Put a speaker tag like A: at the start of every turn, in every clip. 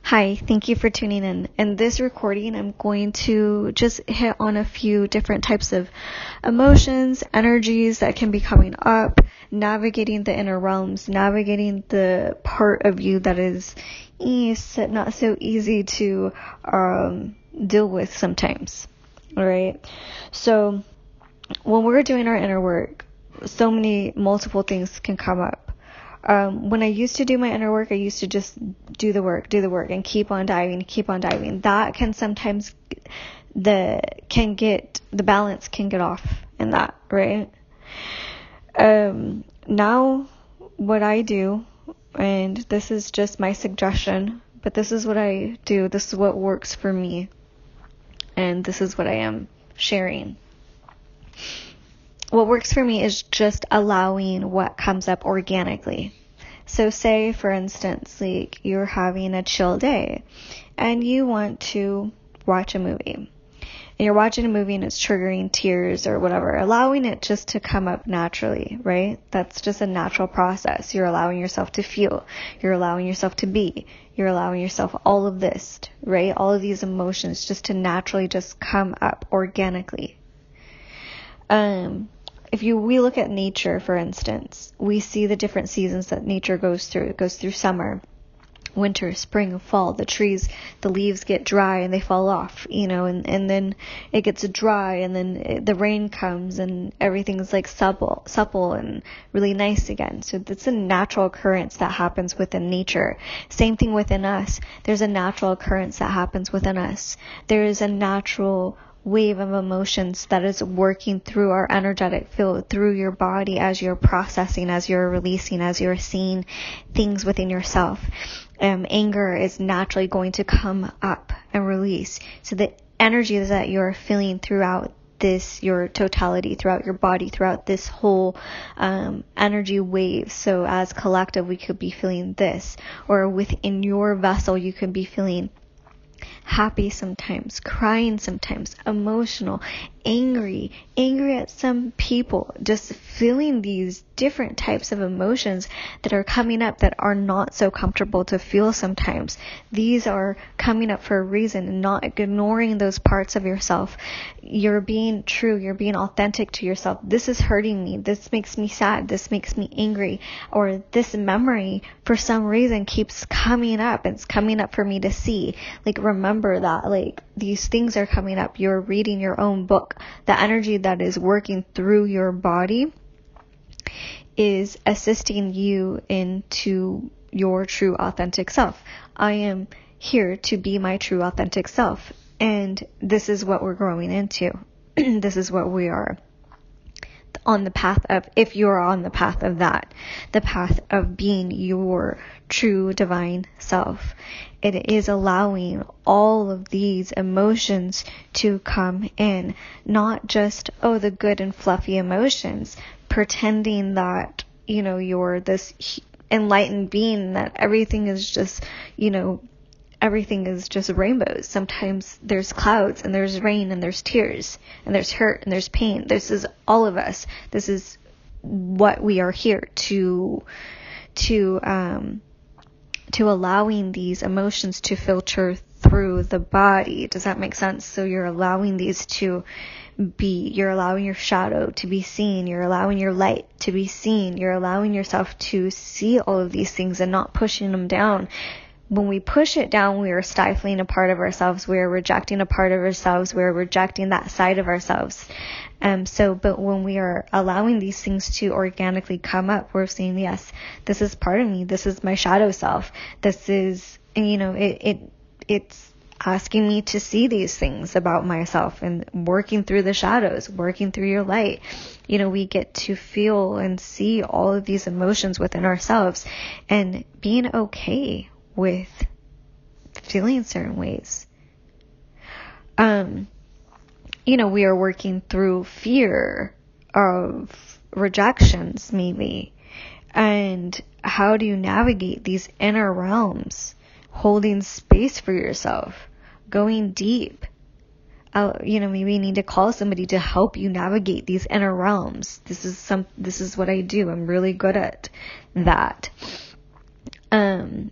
A: Hi, thank you for tuning in. In this recording, I'm going to just hit on a few different types of emotions, energies that can be coming up, navigating the inner realms, navigating the part of you that is not so easy to deal with sometimes. All right. So when we're doing our inner work, so many multiple things can come up. When I used to do my inner work, I used to just do the work and keep on diving. That can sometimes, the balance can get off in that, right? Now what I do, and this is just my suggestion, but this is what I do. This is what works for me. And this is what I am sharing. What works for me is just allowing what comes up organically. So say, for instance, like you're having a chill day and you want to watch a movie. And you're watching a movie and it's triggering tears or whatever, allowing it just to come up naturally, right? That's just a natural process. You're allowing yourself to feel. You're allowing yourself to be. You're allowing yourself all of this, right? All of these emotions just to naturally just come up organically. If we look at nature, for instance, we see the different seasons that nature goes through. It goes through summer, winter, spring, fall. The leaves get dry and they fall off, and then it gets dry and then the rain comes and everything's like supple and really nice again. So that's a natural occurrence that happens within nature. Same thing within us. There's a natural occurrence that happens within us. There is a natural wave of emotions that is working through our energetic field, through your body as you're processing, as you're releasing, as you're seeing things within yourself. Anger is naturally going to come up and release. So the energy that you're feeling throughout your totality, throughout your body, throughout this whole energy wave. So as collective, we could be feeling this, or within your vessel, you could be feeling happy sometimes, crying sometimes, emotional, angry at some people, just feeling these different types of emotions that are coming up that are not so comfortable to feel sometimes. These are coming up for a reason, and not ignoring those parts of yourself. You're being true, you're being authentic to yourself. This is hurting me, this makes me sad, this makes me angry, or this memory for some reason keeps coming up. It's coming up for me to see. Like, remember that, like, these things are coming up. You're reading your own book. The energy that is working through your body is assisting you into your true authentic self. I am here to be my true authentic self. And this is what we're growing into. This is what we are on the path of, if you're on the path of that, the path of being your true divine self. It is allowing all of these emotions to come in, not just, the good and fluffy emotions, pretending that, you're this enlightened being, that everything is just, everything is just rainbows. Sometimes there's clouds and there's rain and there's tears and there's hurt and there's pain. This is all of us. This is what we are here to allowing these emotions to filter through the body. Does that make sense? So you're allowing these to be, you're allowing your shadow to be seen, you're allowing your light to be seen, you're allowing yourself to see all of these things and not pushing them down. When we push it down, we are stifling a part of ourselves, we are rejecting a part of ourselves, we are rejecting that side of ourselves. But when we are allowing these things to organically come up, we're saying, yes, this is part of me, this is my shadow self, this is, it's asking me to see these things about myself, and working through the shadows, working through your light. We get to feel and see all of these emotions within ourselves, and being okay with feeling certain ways. We are working through fear of rejections, maybe. And how do you navigate these inner realms? Holding space for yourself, going deep. Maybe you need to call somebody to help you navigate these inner realms. This is what I do. I'm really good at that. And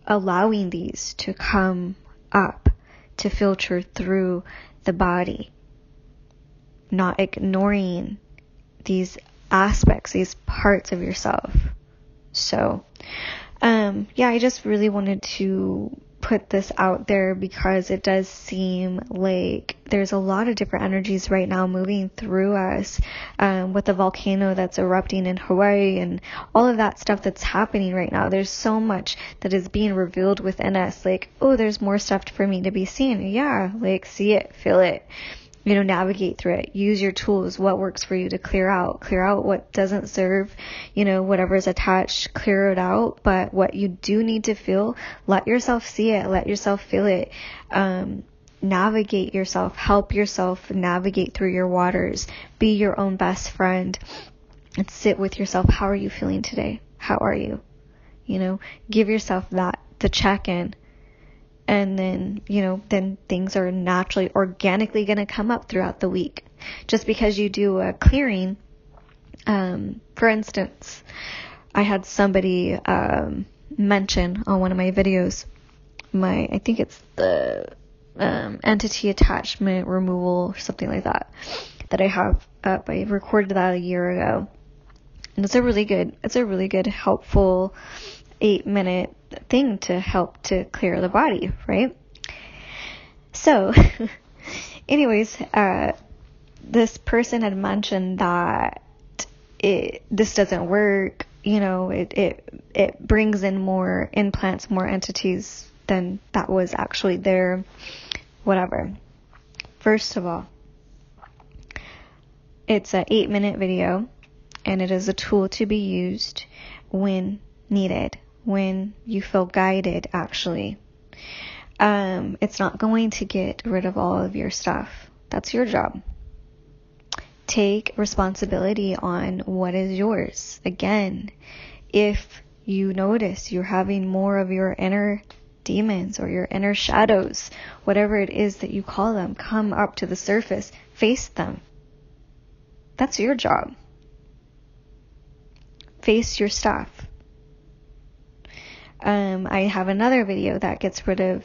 A: allowing these to come up, to filter through the body, not ignoring these aspects, these parts of yourself. So, I just really wanted to put this out there because it does seem like there's a lot of different energies right now moving through us, with the volcano that's erupting in Hawaii and all of that stuff that's happening right now. There's so much that is being revealed within us. Like, oh, there's more stuff for me to be seen. Yeah, like, see it, feel it. Navigate through it. Use your tools. What works for you to clear out what doesn't serve, whatever is attached, clear it out. But what you do need to feel, let yourself see it, let yourself feel it. Navigate yourself, help yourself navigate through your waters. Be your own best friend and sit with yourself. How are you feeling today? How are you? Give yourself the check-in. And then, then things are naturally, organically going to come up throughout the week. Just because you do a clearing, for instance, I had somebody mention on one of my videos, I think it's the entity attachment removal or something like that I have up. I recorded that a year ago. And it's a really good, helpful 8-minute thing to help to clear the body, right? So, anyways, this person had mentioned that this doesn't work. It brings in more implants, more entities than that was actually there. Whatever. First of all, it's an 8-minute video, and it is a tool to be used when needed, when you feel guided, actually. It's not going to get rid of all of your stuff. That's your job. Take responsibility on what is yours. Again, if you notice you're having more of your inner demons or your inner shadows, whatever it is that you call them, come up to the surface, face them. That's your job. Face your stuff. I have another video that gets rid of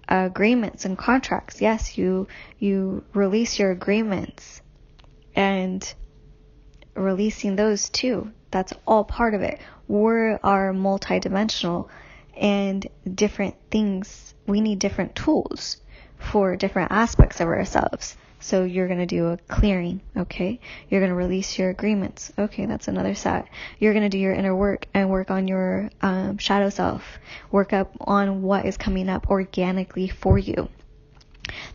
A: agreements and contracts. Yes, you release your agreements, and releasing those too. That's all part of it. We are multidimensional, and different things. We need different tools for different aspects of ourselves. So you're going to do a clearing, okay? You're going to release your agreements. Okay, that's another set. You're going to do your inner work and work on your shadow self. Work up on what is coming up organically for you.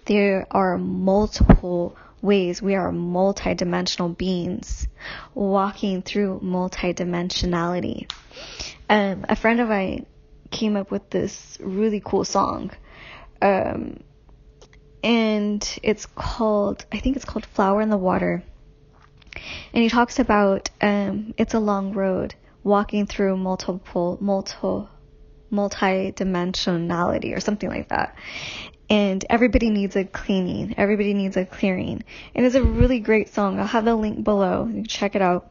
A: There are multiple ways. We are multidimensional beings walking through multidimensionality. A friend of mine came up with this really cool song. And I think it's called Flower in the Water. And he talks about, it's a long road, walking through multi-dimensionality or something like that. And everybody needs a cleaning. Everybody needs a clearing. And it's a really great song. I'll have the link below. You can check it out.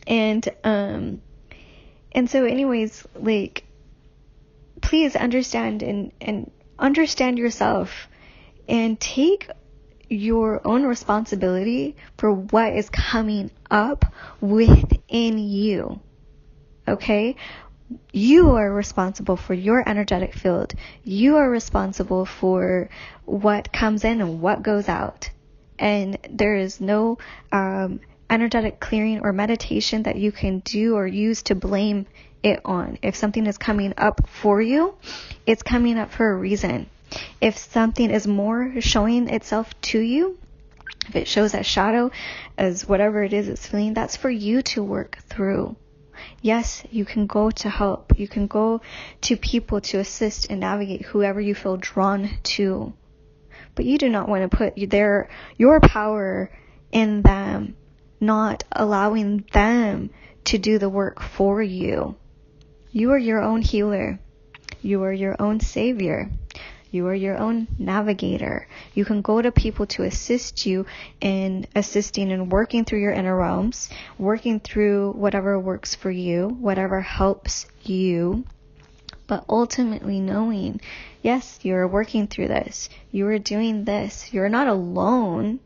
A: And so anyways, like, please understand and understand yourself and take your own responsibility for what is coming up within you. Okay? You are responsible for your energetic field. You are responsible for what comes in and what goes out. And there is no energetic clearing or meditation that you can do or use to blame it on. If something is coming up for you, it's coming up for a reason. If something is more showing itself to you, if it shows as shadow, as whatever it is it's feeling, that's for you to work through. Yes, you can go to help. You can go to people to assist and navigate whoever you feel drawn to. But you do not want to put your power in them, not allowing them to do the work for you. You are your own healer. You are your own savior. You are your own navigator. You can go to people to assist you in assisting and working through your inner realms, working through whatever works for you, whatever helps you, But ultimately knowing, yes, you're working through this. You are doing this. You're not alone.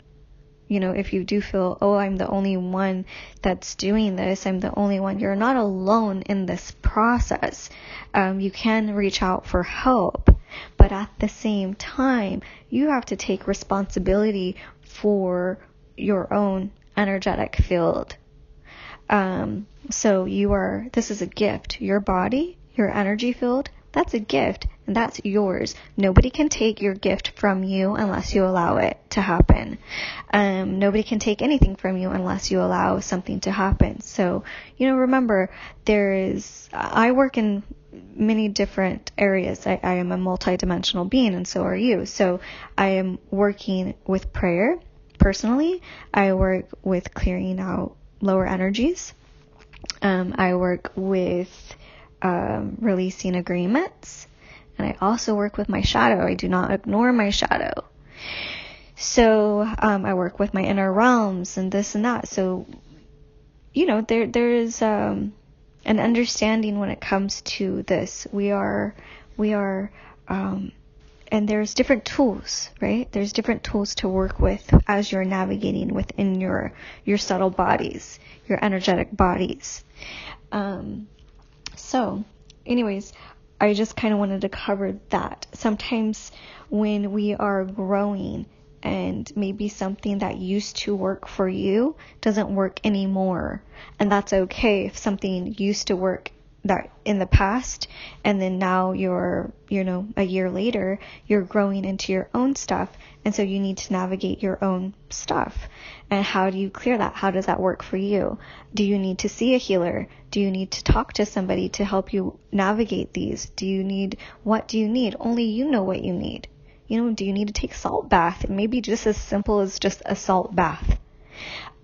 A: If you do feel, oh, I'm the only one that's doing this, I'm the only one, you're not alone in this process. You can reach out for help, but at the same time, you have to take responsibility for your own energetic field. So this is a gift. Your body, your energy field, that's a gift, and that's yours. Nobody can take your gift from you unless you allow it to happen. Nobody can take anything from you unless you allow something to happen. So, remember, I work in many different areas. I am a multidimensional being, and so are you. So I am working with prayer personally. I work with clearing out lower energies. I work with releasing agreements, and I also work with my shadow. I do not ignore my shadow. So I work with my inner realms and this and that. So there is an understanding when it comes to this. We are and there's different tools, right? There's different tools to work with as you're navigating within your subtle bodies, your energetic bodies. So anyways, I just kind of wanted to cover that. Sometimes when we are growing and maybe something that used to work for you doesn't work anymore, and that's okay if something used to work that in the past, and then now you're, a year later, you're growing into your own stuff, and so you need to navigate your own stuff. And how do you clear that? How does that work for you? Do you need to see a healer? Do you need to talk to somebody to help you navigate these? What do you need? Only you know what you need. Do you need to take a salt bath? It may be just as simple as just a salt bath.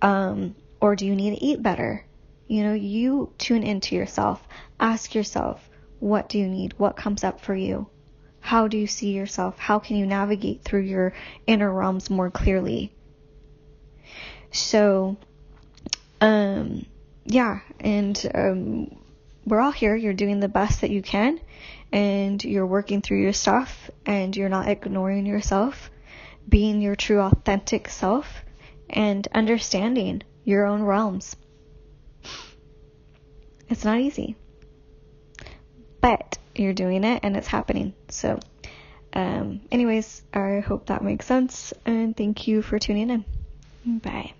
A: Or do you need to eat better? You tune into yourself. Ask yourself, what do you need? What comes up for you? How do you see yourself? How can you navigate through your inner realms more clearly? So, and we're all here. You're doing the best that you can, and you're working through your stuff, and you're not ignoring yourself, being your true authentic self, and understanding your own realms. It's not easy, but you're doing it and it's happening. So, anyways, I hope that makes sense, and thank you for tuning in. Bye.